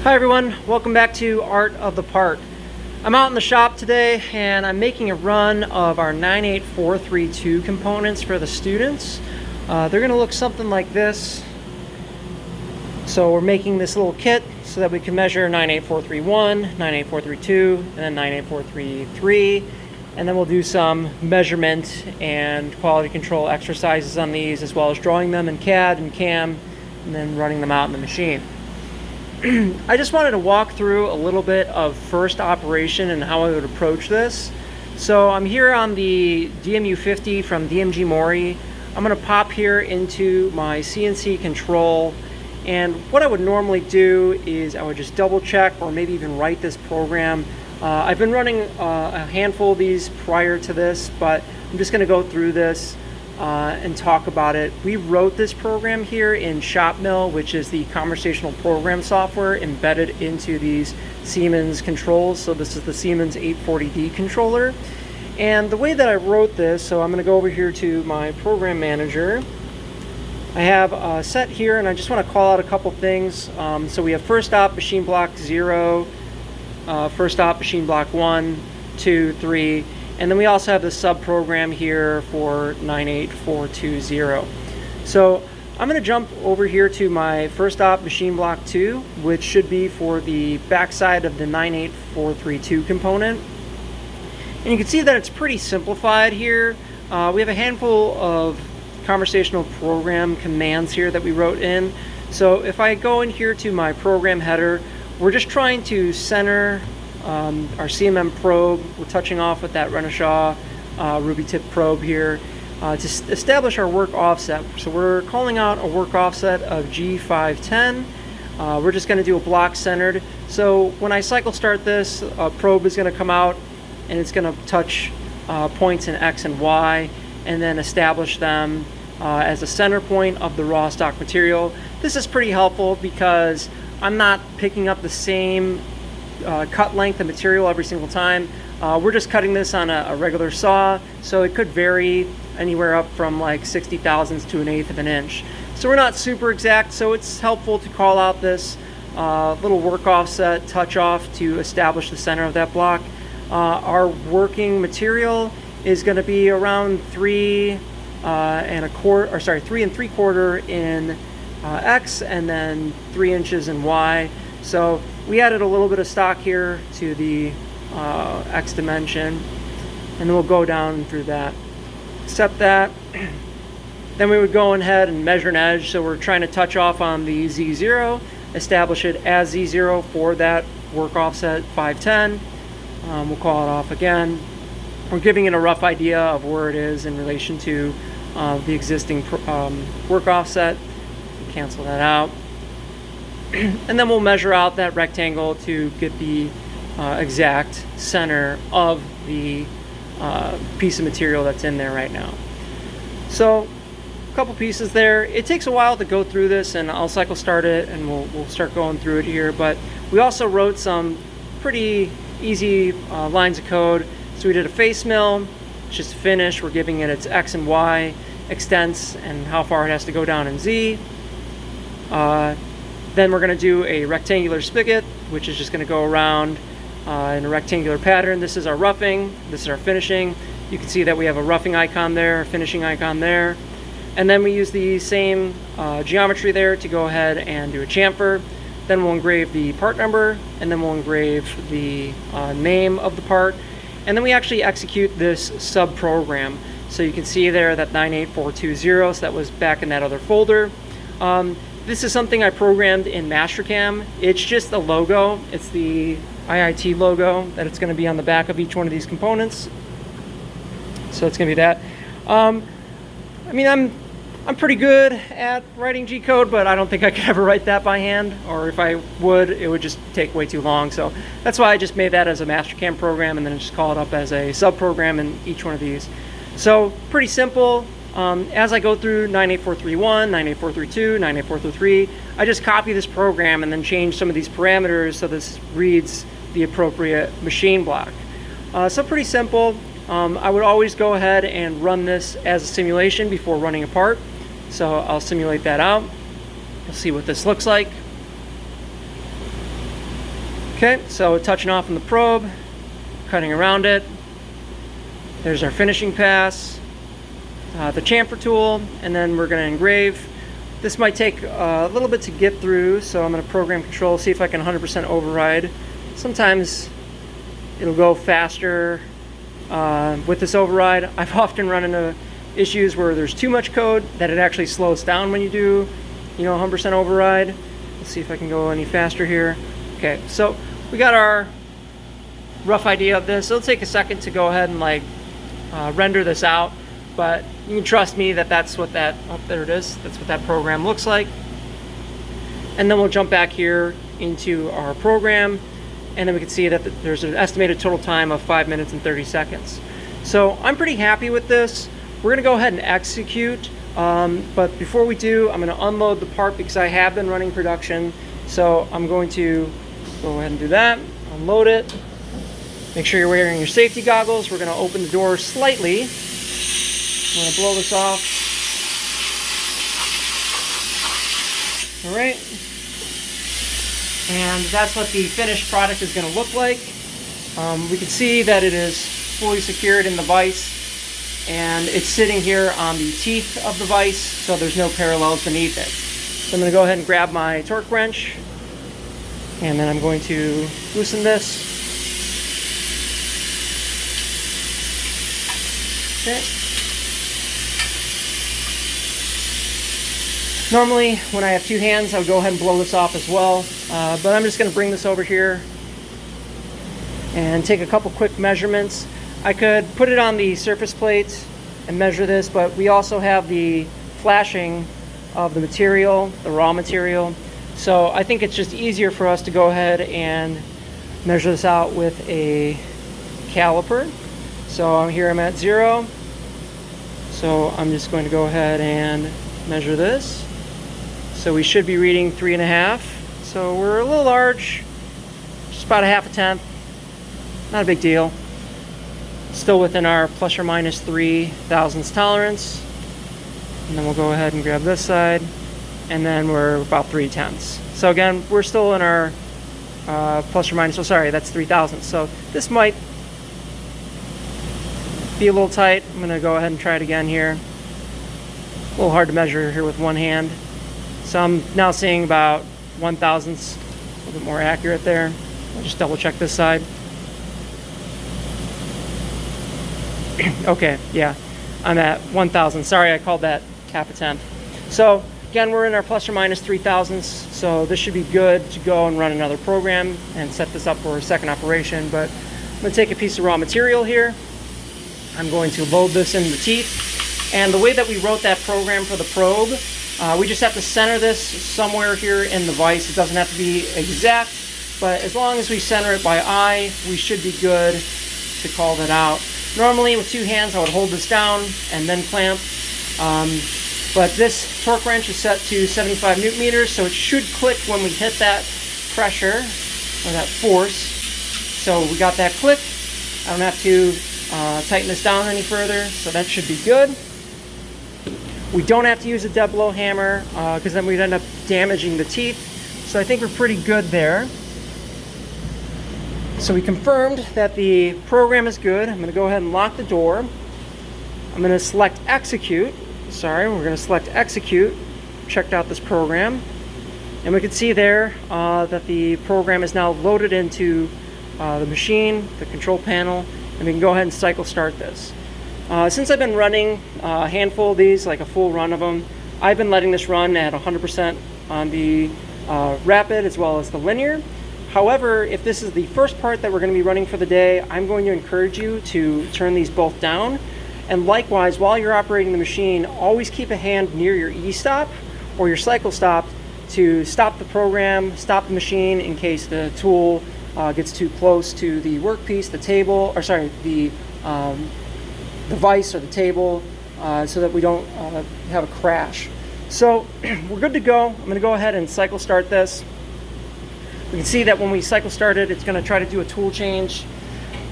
Hi everyone, welcome back to Art of the Part. I'm out in the shop today and I'm making a run of our 98432 components for the students. They're going to look something like this. So we're making this little kit so that we can measure 98431, 98432, and then 98433. And then we'll do some measurement and quality control exercises on these, as well as drawing them in CAD and CAM and then running them out in the machine. I just wanted to walk through a little bit of first operation and how I would approach this. So I'm here on the DMU-50 from DMG MORI. I'm going to pop here into my CNC control, and what I would normally do is I would just double check or maybe even write this program. I've been running a handful of these prior to this, but I'm just going to go through this and talk about it. We wrote this program here in ShopMill, which is the conversational program software embedded into these Siemens controls. So this is the Siemens 840D controller. And the way that I wrote this, so I'm going to go over here to my program manager. I have a set here, and I just want to call out a couple things. So we have first op machine block 0, first op machine block 1, 2, 3. And then we also have the sub-program here for 98420. So I'm going to jump over here to my first op machine block 2, which should be for the backside of the 98432 component. And you can see that it's pretty simplified here. We have a handful of conversational program commands here that we wrote in. So if I go in here to my program header, we're just trying to center our CMM probe. We're touching off with that Renishaw ruby tip probe here to establish our work offset. So we're calling out a work offset of G510. We're just going to do a block centered. So when I cycle start this, a probe is going to come out and it's going to touch points in X and Y and then establish them as a center point of the raw stock material. This is pretty helpful because I'm not picking up the same cut length of material every single time. We're just cutting this on a regular saw, so it could vary anywhere up from like 60 thousandths to 1/8 of an inch. So we're not super exact, so it's helpful to call out this little work offset touch off to establish the center of that block. Our working material is going to be around 3 3¾ in X and then 3 inches in Y. So we added a little bit of stock here to the X dimension, and then we'll go down through that. Accept that. Then we would go ahead and measure an edge. So we're trying to touch off on the Z0, establish it as Z0 for that work offset 510. We'll call it off again. We're giving it a rough idea of where it is in relation to the existing work offset. Cancel that out. And then we'll measure out that rectangle to get the exact center of the piece of material that's in there right now. So a couple pieces there. It takes a while to go through this, and I'll cycle start it and we'll start going through it here. But we also wrote some pretty easy lines of code. So we did a face mill, just a finish. We're giving it its X and Y extents and how far it has to go down in Z. Then we're going to do a rectangular spigot, which is just going to go around in a rectangular pattern. This is our roughing. This is our finishing. You can see that we have a roughing icon there, a finishing icon there. And then we use the same geometry there to go ahead and do a chamfer. Then we'll engrave the part number, and then we'll engrave the name of the part. And then we actually execute this sub-program. So you can see there that 98420, so that was back in that other folder. This is something I programmed in Mastercam. It's just the logo. It's the IIT logo that it's going to be on the back of each one of these components. So it's going to be that. I mean, I'm pretty good at writing G code, but I don't think I could ever write that by hand. Or if I would, it would just take way too long. So that's why I just made that as a Mastercam program and then just call it up as a sub-program in each one of these. So pretty simple. As I go through 98431, 98432, 98433, I just copy this program and then change some of these parameters so this reads the appropriate machine block. So pretty simple. I would always go ahead and run this as a simulation before running a part. So I'll simulate that out. You'll see what this looks like. Okay, so touching off on the probe, cutting around it. There's our finishing pass, the chamfer tool, and then we're going to engrave. This might take a little bit to get through, so I'm going to program control, see if I can 100% override. Sometimes it'll go faster with this override. I've often run into issues where there's too much code that it actually slows down when you do, 100% override. Let's see if I can go any faster here. Okay, so we got our rough idea of this. It'll take a second to go ahead and render this out, but you can trust me that that's what that, oh, there it is. That's what that program looks like. And then we'll jump back here into our program, and then we can see that there's an estimated total time of 5 minutes and 30 seconds. So I'm pretty happy with this. We're gonna go ahead and execute, but before we do, I'm gonna unload the part because I have been running production. So I'm going to go ahead and do that, unload it. Make sure you're wearing your safety goggles. We're gonna open the door slightly. I'm gonna blow this off. All right. And that's what the finished product is gonna look like. We can see that it is fully secured in the vise, and it's sitting here on the teeth of the vise, so there's no parallels beneath it. So I'm gonna go ahead and grab my torque wrench, and then I'm going to loosen this. Okay. Normally, when I have two hands, I would go ahead and blow this off as well, but I'm just going to bring this over here and take a couple quick measurements. I could put it on the surface plate and measure this, but we also have the flashing of the material, the raw material, so I think it's just easier for us to go ahead and measure this out with a caliper. So here I'm at 0, so I'm just going to go ahead and measure this. So we should be reading 3.5. So we're a little large, just about a 1/2 not a big deal. Still within our plus or minus 3 thousandths tolerance. And then we'll go ahead and grab this side, and then we're about 3/10. So again, we're still in our plus or minus, oh sorry, that's 3 thousandths. So this might be a little tight. I'm gonna go ahead and try it again here. A little hard to measure here with one hand. So I'm now seeing about 1/1000ths, a little bit more accurate there. I'll just double check this side. Okay, yeah, I'm at 1/1000. Sorry, I called that 1/10. So again, we're in our plus or minus 3 thousandths, so this should be good to go and run another program and set this up for a second operation. But I'm gonna take a piece of raw material here. I'm going to load this in the teeth. And the way that we wrote that program for the probe, we just have to center this somewhere here in the vise. It doesn't have to be exact, but as long as we center it by eye, we should be good to call that out. Normally with two hands, I would hold this down and then clamp. But this torque wrench is set to 75 Newton meters, so it should click when we hit that pressure or that force. So we got that click. I don't have to tighten this down any further, so that should be good. We don't have to use a dead blow hammer because then we'd end up damaging the teeth. So I think we're pretty good there. So we confirmed that the program is good. I'm going to go ahead and lock the door. I'm going to select execute. Sorry, we're going to select execute. Checked out this program. And we can see there that the program is now loaded into the machine, the control panel, and we can go ahead and cycle start this. Since I've been running a handful of these, like a full run of them, I've been letting this run at 100% on the rapid as well as the linear. However, if this is the first part that we're going to be running for the day, I'm going to encourage you to turn these both down. And likewise, while you're operating the machine, always keep a hand near your E-stop or your cycle stop to stop the program, stop the machine in case the tool gets too close to the workpiece, the table, or sorry, the vise or the table, so that we don't have a crash. So we're good to go. I'm going to go ahead and cycle start this. We can see that when we cycle start it, it's going to try to do a tool change.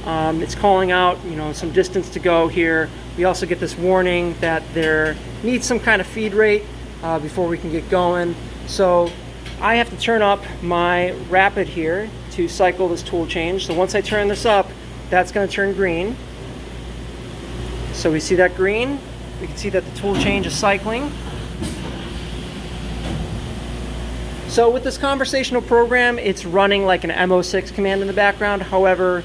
It's calling out, some distance to go here. We also get this warning that there needs some kind of feed rate before we can get going. So I have to turn up my rapid here to cycle this tool change. So once I turn this up, that's going to turn green. So we see that green. We can see that the tool change is cycling. So with this conversational program, it's running like an MO6 command in the background. However,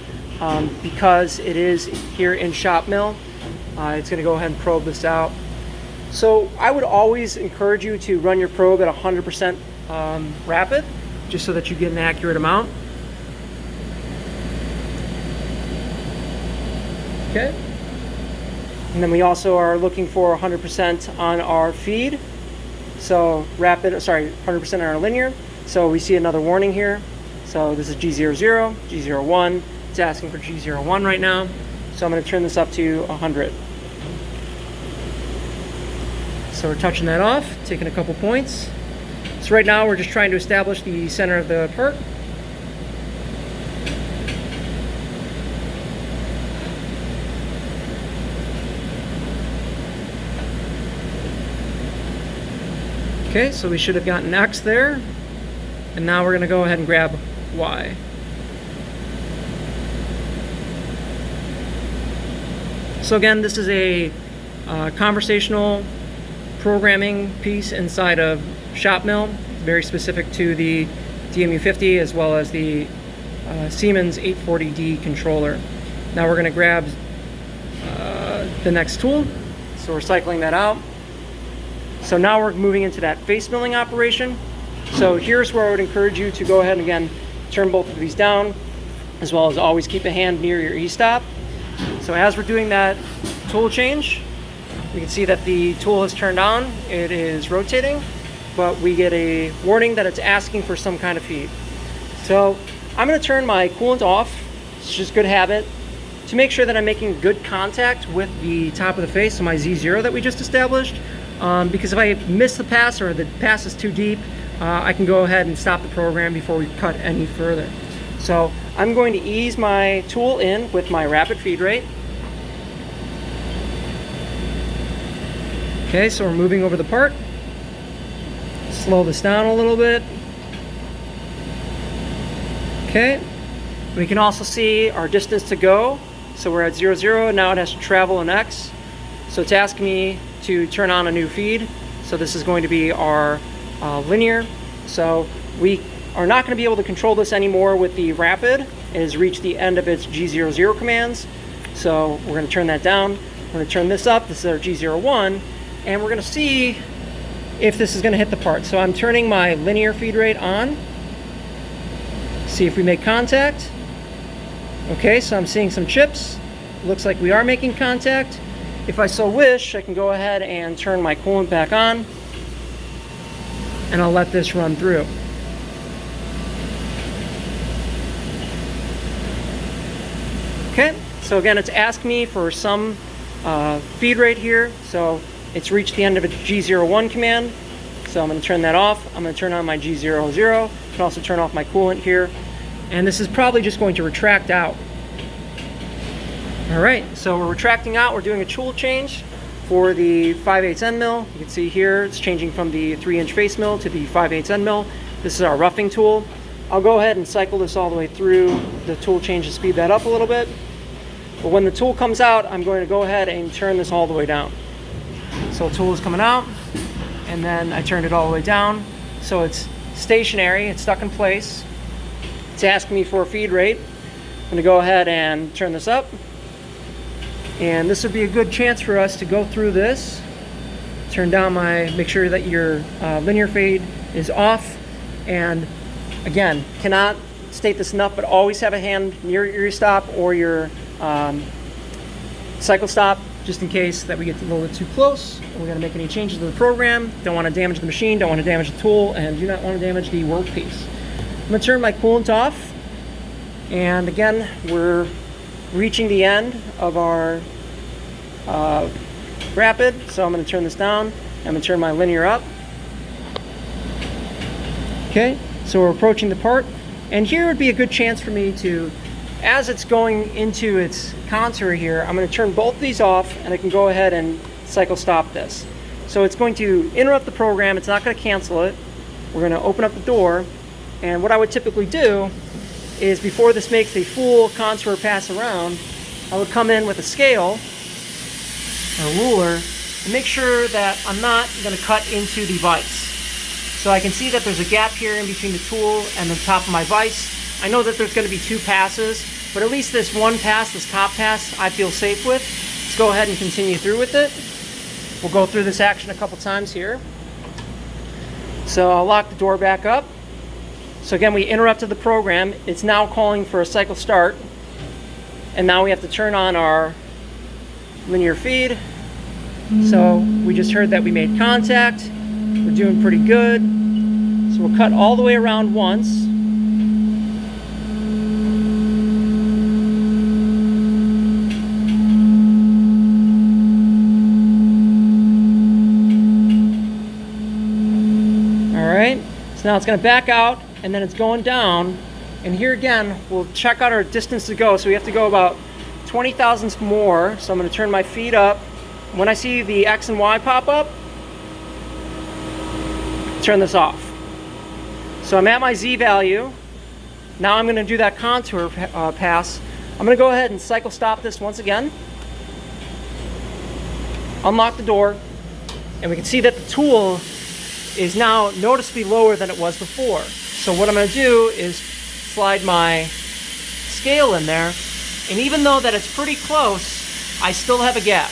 because it is here in shop mill, it's going to go ahead and probe this out. So I would always encourage you to run your probe at 100% rapid, just so that you get an accurate amount. Okay. And then we also are looking for 100% on our feed. So 100% on our linear. So we see another warning here. So this is G00, G01. It's asking for G01 right now. So I'm going to turn this up to 100. So we're touching that off, taking a couple points. So right now we're just trying to establish the center of the part. Okay, so we should have gotten X there, and now we're going to go ahead and grab Y. So again, this is a conversational programming piece inside of shop mill, very specific to the DMU-50 as well as the Siemens 840D controller. Now we're going to grab the next tool, so we're cycling that out. So now we're moving into that face milling operation. So here's where I would encourage you to go ahead and again turn both of these down, as well as always keep a hand near your e-stop. So as we're doing that tool change, we can see that the tool is turned on, it is rotating, but we get a warning that it's asking for some kind of feed. So I'm going to turn my coolant off. It's just good habit to make sure that I'm making good contact with the top of the face, so my Z0 that we just established. Because if I miss the pass or the pass is too deep, I can go ahead and stop the program before we cut any further. So I'm going to ease my tool in with my rapid feed rate. Okay, so we're moving over the part. Slow this down a little bit. Okay, we can also see our distance to go. So we're at 0, 0, now it has to travel in X. So it's asking me to turn on a new feed. So this is going to be our linear. So we are not going to be able to control this anymore with the rapid. It has reached the end of its G00 commands. So we're going to turn that down. We're going to turn this up. This is our G01. And we're going to see if this is going to hit the part. So I'm turning my linear feed rate on. See if we make contact. Okay, so I'm seeing some chips. Looks like we are making contact. If I so wish, I can go ahead and turn my coolant back on, and I'll let this run through. Okay, so again, it's asked me for some feed rate here. So it's reached the end of its G01 command. So I'm going to turn that off. I'm going to turn on my G00. I can also turn off my coolant here. And this is probably just going to retract out. All right, so we're retracting out. We're doing a tool change for the 5/8 end mill. You can see here it's changing from the 3-inch face mill to the 5/8 end mill. This is our roughing tool. I'll go ahead and cycle this all the way through the tool change to speed that up a little bit. But when the tool comes out, I'm going to go ahead and turn this all the way down. So the tool is coming out, and then I turned it all the way down. So it's stationary, it's stuck in place. It's asking me for a feed rate. I'm going to go ahead and turn this up. And this would be a good chance for us to go through this. Turn down make sure that your linear feed is off. And again, cannot state this enough, but always have a hand near your stop or your cycle stop, just in case that we get a little bit too close. We're going to make any changes to the program. Don't want to damage the machine, don't want to damage the tool, and do not want to damage the workpiece. I'm going to turn my coolant off. And again, we're reaching the end of our rapid, so I'm going to turn this down. I'm going to turn my linear up. Okay, so we're approaching the part, and here would be a good chance for me to, as it's going into its contour here, I'm going to turn both of these off, and I can go ahead and cycle stop this. So it's going to interrupt the program. It's not going to cancel it. We're going to open up the door, and what I would typically do is before this makes a full contour pass around, I would come in with a scale or a ruler and make sure that I'm not going to cut into the vise. So I can see that there's a gap here in between the tool and the top of my vise. I know that there's going to be 2 passes, but at least this one pass, this top pass, I feel safe with. Let's go ahead and continue through with it. We'll go through this action a couple times here. So I'll lock the door back up. So again, we interrupted the program. It's now calling for a cycle start. And now we have to turn on our linear feed. So we just heard that we made contact. We're doing pretty good. So we'll cut all the way around once. All right, so now it's going to back out and then it's going down. And here again, we'll check out our distance to go. So we have to go about 20 thousandths more. So I'm going to turn my feet up. When I see the X and Y pop up, turn this off. So I'm at my Z value. Now I'm going to do that contour pass. I'm going to go ahead and cycle stop this once again. Unlock the door. And we can see that the tool is now noticeably lower than it was before. So what I'm going to do is slide my scale in there. And even though that it's pretty close, I still have a gap.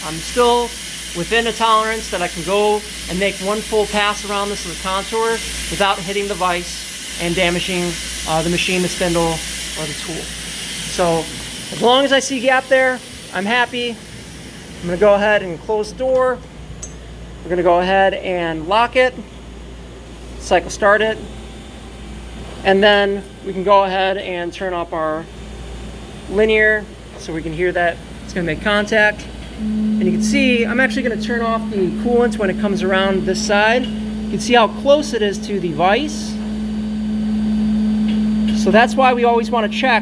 I'm still within a tolerance that I can go and make one full pass around this as a contour without hitting the vise and damaging the machine, the spindle, or the tool. So as long as I see gap there, I'm happy. I'm going to go ahead and close the door. We're going to go ahead and lock it, cycle start it, and then we can go ahead and turn off our linear so we can hear that it's going to make contact. And you can see I'm actually going to turn off the coolant when it comes around this side. You can see how close it is to the vise. So that's why we always want to check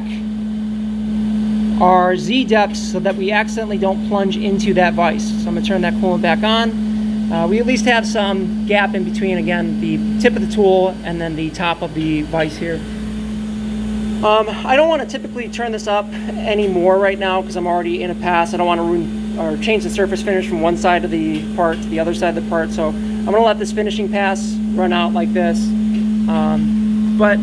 our Z depths so that we accidentally don't plunge into that vise. So I'm going to turn that coolant back on. We at least have some gap in between, again, the tip of the tool and then the top of the vise here. I don't want to typically turn this up anymore right now because I'm already in a pass. I don't want to ruin or change the surface finish from one side of the part to the other side of the part. So I'm going to let this finishing pass run out like this. But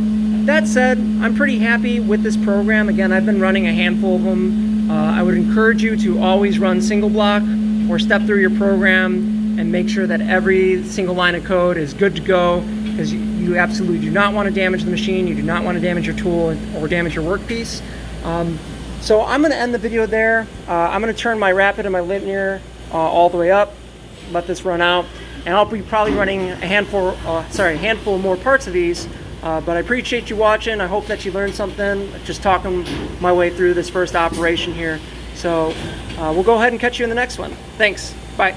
that said, I'm pretty happy with this program. Again, I've been running a handful of them. I would encourage you to always run single block or step through your program and make sure that every single line of code is good to go, because you absolutely do not want to damage the machine. You do not want to damage your tool or damage your workpiece. So I'm going to end the video there. I'm going to turn my rapid and my linear all the way up, let this run out, and I'll be probably running a handful more parts of these. But I appreciate you watching. I hope that you learned something just talking my way through this first operation here. So we'll go ahead and catch you in the next one. Thanks. Bye.